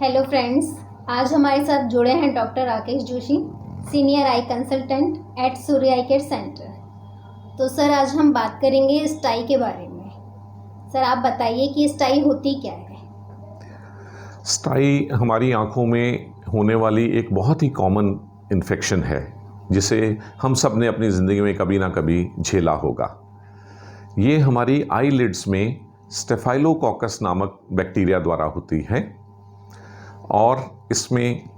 Hello friends, आज हमारे साथ जुड़े हैं doctor Rakesh Joshi, senior I consultant eight Surya I care centre. तो सर, आज हम बात करेंगे स्टाई के बारे में। सर, आप बताइए कि स्टाई होती क्या है। स्टाई हमारी आँखों में होने वाली एक बहुत ही कॉमन इन्फेक्शन है जिसे हम सब ने अपनी ज़िंदगी में कभी ना कभी झेला होगा। ये हमारी आईलिड्स में स्टेफाइलोकोकस नामक बैक्टीरिया द्वारा होती है और इसमें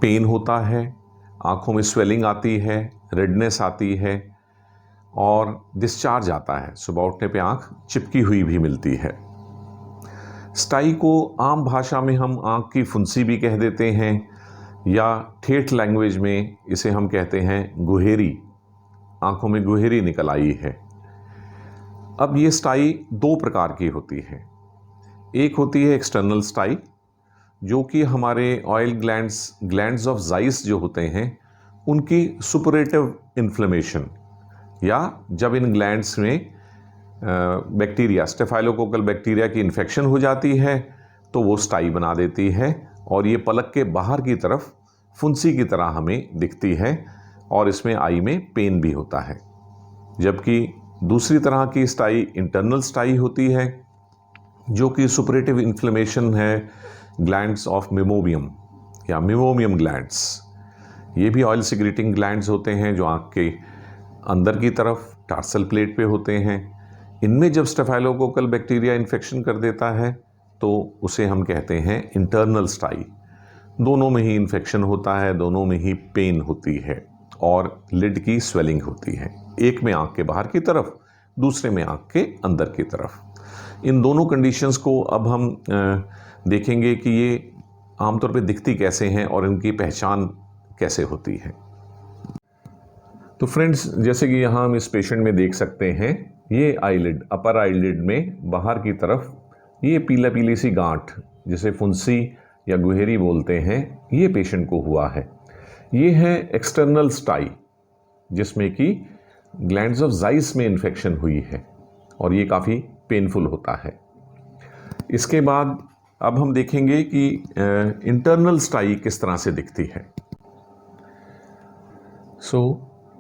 पेन होता है, आँखों में स्वेलिंग आती है, रेडनेस आती है और डिस्चार्ज आता है। सुबह उठने पे आँख चिपकी हुई भी मिलती है। स्टाई को आम भाषा में हम आँख की फुंसी भी कह देते हैं या ठेठ लैंग्वेज में इसे हम कहते हैं गुहेरी। आँखों में गुहेरी निकल आई है। अब ये स्टाई दो प्रकार की होती है। एक होती है एक्सटर्नल स्टाई, जो कि हमारे ऑयल ग्लैंड्स ऑफ ज़ाइस जो होते हैं उनकी सुपरेटिव इन्फ्लेमेशन, या जब इन ग्लैंड्स में बैक्टीरिया, स्टेफाइलोकोकल बैक्टीरिया की इन्फेक्शन हो जाती है तो वो स्टाई बना देती है और ये पलक के बाहर की तरफ फुंसी की तरह हमें दिखती है और इसमें आई में पेन भी होता है। जबकि दूसरी तरह की स्टाई इंटरनल स्टाई होती है, जो कि सुपरेटिव इन्फ्लेमेशन है ग्लैंड्स ऑफ मिमोबियम या मिमोमियम ग्लैंड्स। ये भी ऑयल सिक्रेटिंग ग्लैंड्स होते हैं जो आँख के अंदर की तरफ टार्सल प्लेट पे होते हैं। इनमें जब स्टेफाइलोकोकल बैक्टीरिया इन्फेक्शन कर देता है तो उसे हम कहते हैं इंटरनल स्टाई। दोनों में ही इन्फेक्शन होता है, दोनों में ही पेन होती है और लिड की स्वेलिंग होती है। एक में आँख के बाहर की तरफ, दूसरे में आँख के अंदर की तरफ। इन दोनों कंडीशंस को अब हम देखेंगे कि ये आमतौर पे दिखती कैसे हैं और इनकी पहचान कैसे होती है। तो फ्रेंड्स, जैसे कि यहाँ हम इस पेशेंट में देख सकते हैं, ये आईलिड, अपर आईलिड में बाहर की तरफ ये पीला पीली सी गांठ, जिसे फुंसी या गुहेरी बोलते हैं, ये पेशेंट को हुआ है। ये है एक्सटर्नल स्टाई, जिसमें कि ग्लैंड्स ऑफ ज़ाइस में इन्फेक्शन हुई है और ये काफ़ी पेनफुल होता है। इसके बाद अब हम देखेंगे कि इंटरनल स्टाई किस तरह से दिखती है।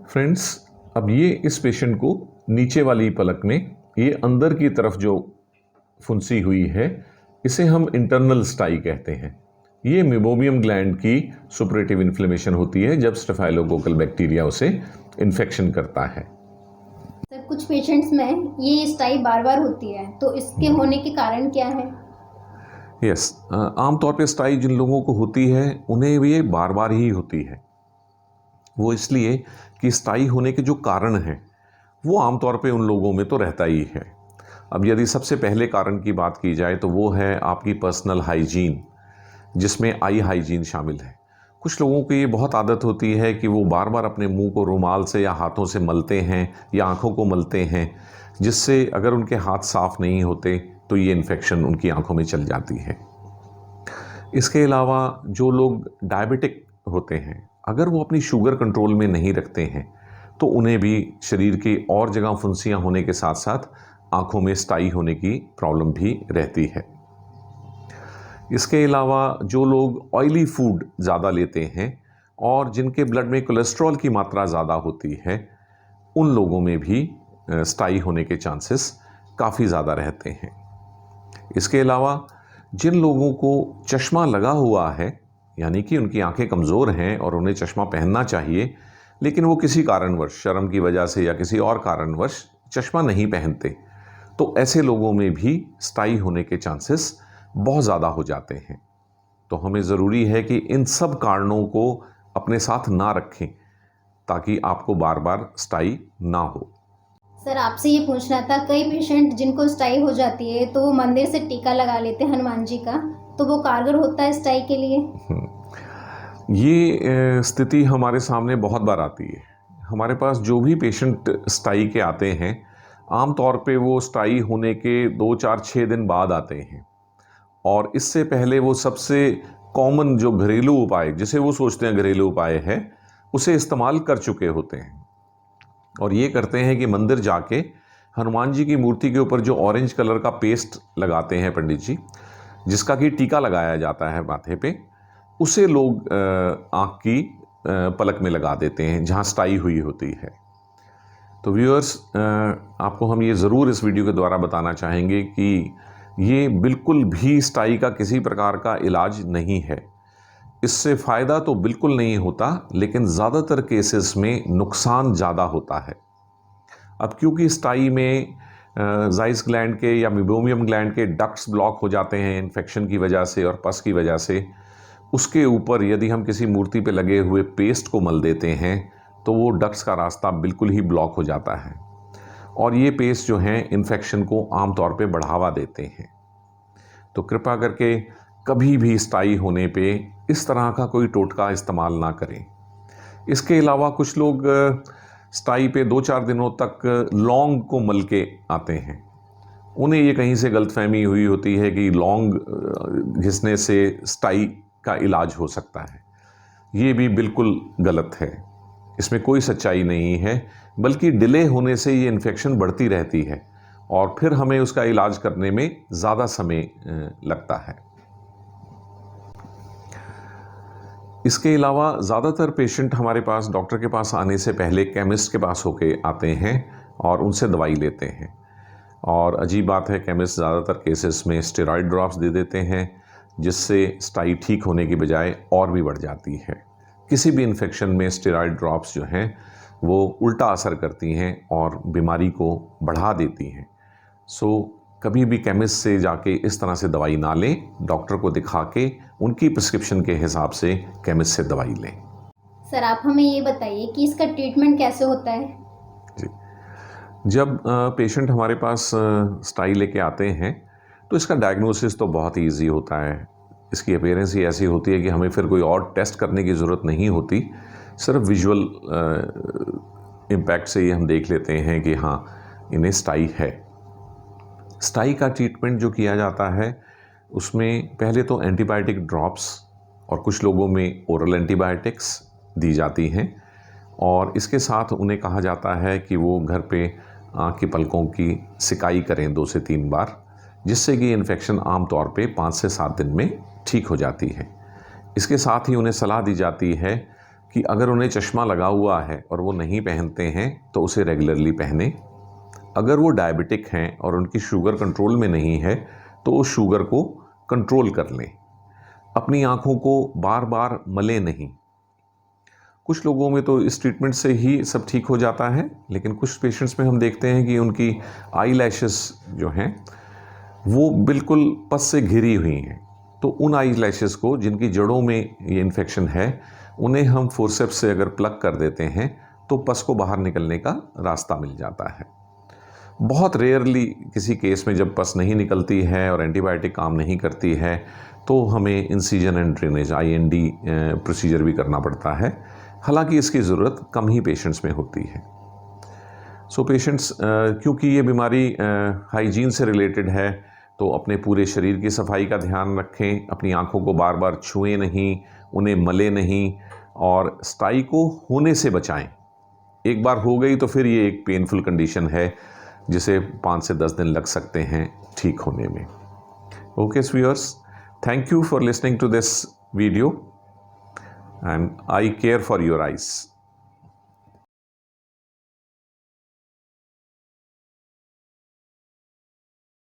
फ्रेंड्स, अब ये इस पेशेंट को नीचे वाली पलक में ये अंदर की तरफ जो फुंसी हुई है, इसे हम इंटरनल स्टाई कहते हैं। ये मिमोबियम ग्लैंड की सुपरेटिव इन्फ्लेमेशन होती है जब स्टेफाइलोकोकल बैक्टीरिया उसे इन्फेक्शन करता है। सर, कुछ पेशेंट्स में ये स्टाई बार बार होती है, तो इसके होने के कारण क्या है। यस, आमतौर पे स्टाई जिन लोगों को होती है उन्हें ये बार बार ही होती है। वो इसलिए कि स्टाई होने के जो कारण हैं वो आमतौर पे उन लोगों में तो रहता ही है। अब यदि सबसे पहले कारण की बात की जाए तो वो है आपकी पर्सनल हाइजीन, जिसमें आई हाइजीन शामिल है। कुछ लोगों की ये बहुत आदत होती है कि वो बार बार अपने मुंह को रुमाल से या हाथों से मलते हैं या आँखों को मलते हैं, जिससे अगर उनके हाथ साफ नहीं होते तो ये इन्फेक्शन उनकी आँखों में चल जाती है। इसके अलावा जो लोग डायबिटिक होते हैं, अगर वो अपनी शुगर कंट्रोल में नहीं रखते हैं तो उन्हें भी शरीर की और जगह फुंसियाँ होने के साथ साथ आँखों में स्टाई होने की प्रॉब्लम भी रहती है। इसके अलावा जो लोग ऑयली फूड ज़्यादा लेते हैं और जिनके ब्लड में कोलेस्ट्रॉल की मात्रा ज़्यादा होती है, उन लोगों में भी स्टाई होने के चांसेस काफ़ी ज़्यादा रहते हैं। इसके अलावा जिन लोगों को चश्मा लगा हुआ है, यानी कि उनकी आंखें कमज़ोर हैं और उन्हें चश्मा पहनना चाहिए, लेकिन वो किसी कारणवश, शर्म की वजह से या किसी और कारणवश चश्मा नहीं पहनते, तो ऐसे लोगों में भी स्टाई होने के चांसेस बहुत ज़्यादा हो जाते हैं। तो हमें ज़रूरी है कि इन सब कारणों को अपने साथ ना रखें ताकि आपको बार बार स्टाई ना हो। सर, आपसे ये पूछना था, कई पेशेंट जिनको स्टाई हो जाती है तो वो मंदिर से टीका लगा लेते हैं हनुमान जी का, तो वो कारगर होता है स्टाई के लिए। ये स्थिति हमारे सामने बहुत बार आती है। हमारे पास जो भी पेशेंट स्टाई के आते हैं, आम तौर पे वो स्टाई होने के 2, 4, 6 दिन बाद आते हैं और इससे पहले वो सबसे कॉमन जो घरेलू उपाय, जिसे वो सोचते हैं घरेलू उपाय है, उसे इस्तेमाल कर चुके होते हैं। और ये करते हैं कि मंदिर जाके हनुमान जी की मूर्ति के ऊपर जो ऑरेंज कलर का पेस्ट लगाते हैं पंडित जी, जिसका कि टीका लगाया जाता है माथे पे, उसे लोग आँख की पलक में लगा देते हैं जहाँ स्टाई हुई होती है। तो व्यूअर्स, आपको हम ये ज़रूर इस वीडियो के द्वारा बताना चाहेंगे कि ये बिल्कुल भी स्टाई का किसी प्रकार का इलाज नहीं है। इससे फ़ायदा तो बिल्कुल नहीं होता, लेकिन ज़्यादातर केसेस में नुकसान ज़्यादा होता है। अब क्योंकि स्टाई में ज़ाइस ग्लैंड के या मीबोमियम ग्लैंड के डक्ट्स ब्लॉक हो जाते हैं इन्फेक्शन की वजह से और पस की वजह से, उसके ऊपर यदि हम किसी मूर्ति पे लगे हुए पेस्ट को मल देते हैं तो वो डक्ट्स का रास्ता बिल्कुल ही ब्लॉक हो जाता है और ये पेस्ट जो हैं इन्फेक्शन को आमतौर पे बढ़ावा देते हैं। तो कृपा करके कभी भी स्टाई होने पे इस तरह का कोई टोटका इस्तेमाल ना करें। इसके अलावा कुछ लोग स्टाई पे 2-4 दिनों तक लौंग को मल के आते हैं। उन्हें ये कहीं से गलतफहमी हुई होती है कि लौंग घिसने से स्टाई का इलाज हो सकता है। ये भी बिल्कुल गलत है, इसमें कोई सच्चाई नहीं है, बल्कि डिले होने से ये इन्फेक्शन बढ़ती रहती है और फिर हमें उसका इलाज करने में ज़्यादा समय लगता है। इसके अलावा ज़्यादातर पेशेंट हमारे पास डॉक्टर के पास आने से पहले केमिस्ट के पास होके आते हैं और उनसे दवाई लेते हैं। और अजीब बात है, केमिस्ट ज़्यादातर केसेस में स्टेरॉइड ड्रॉप्स दे देते हैं, जिससे स्टाई ठीक होने की बजाय और भी बढ़ जाती है। किसी भी इन्फेक्शन में स्टेरॉइड ड्रॉप्स जो हैं वो उल्टा असर करती हैं और बीमारी को बढ़ा देती हैं। सो कभी भी केमिस्ट से जाके इस तरह से दवाई ना लें, डॉक्टर को दिखा के उनकी प्रिस्क्रिप्शन के हिसाब से केमिस्ट से दवाई लें। सर, आप हमें ये बताइए कि इसका ट्रीटमेंट कैसे होता है? जी, जब पेशेंट हमारे पास स्टाई लेके आते हैं तो इसका डायग्नोसिस तो बहुत ही ईजी होता है। इसकी अपीयरेंस ही ऐसी होती है कि हमें फिर कोई और टेस्ट करने की ज़रूरत नहीं होती, सिर्फ विजुअल इम्पैक्ट से ही हम देख लेते हैं कि हाँ, इन्हें स्टाई है। स्टाई का ट्रीटमेंट जो किया जाता है उसमें पहले तो एंटीबायोटिक ड्रॉप्स और कुछ लोगों में ओरल एंटीबायोटिक्स दी जाती हैं और इसके साथ उन्हें कहा जाता है कि वो घर पे आँख की पलकों की सिकाई करें 2 से 3 बार, जिससे कि इन्फेक्शन आम तौर पे 5 से 7 दिन में ठीक हो जाती है। इसके साथ ही उन्हें सलाह दी जाती है कि अगर उन्हें चश्मा लगा हुआ है और वो नहीं पहनते हैं तो उसे रेगुलरली पहने। अगर वो डायबिटिक हैं और उनकी शुगर कंट्रोल में नहीं है तो उस शुगर को कंट्रोल कर लें। अपनी आँखों को बार बार मलें नहीं। कुछ लोगों में तो इस ट्रीटमेंट से ही सब ठीक हो जाता है, लेकिन कुछ पेशेंट्स में हम देखते हैं कि उनकी आई लैशेस जो हैं वो बिल्कुल पस से घिरी हुई हैं। तो उन आई लैशेस को, जिनकी जड़ों में ये इन्फेक्शन है, उन्हें हम फोर्सेप्स से अगर प्लग कर देते हैं तो पस को बाहर निकलने का रास्ता मिल जाता है। बहुत रेयरली किसी केस में जब पस नहीं निकलती है और एंटीबायोटिक काम नहीं करती है तो हमें incision and drainage IND procedure भी करना पड़ता है। हालांकि इसकी ज़रूरत कम ही पेशेंट्स में होती है। सो पेशेंट्स, क्योंकि ये बीमारी हाइजीन से रिलेटेड है तो अपने पूरे शरीर की सफाई का ध्यान रखें, अपनी आँखों को बार बार छुएं नहीं, उन्हें मले नहीं और स्टाई को होने से बचाएं। एक बार हो गई तो फिर ये एक पेनफुल कंडीशन है जिसे 5 से 10 दिन लग सकते हैं ठीक होने में। Okay viewers, thank you for listening to this video and I care for your eyes.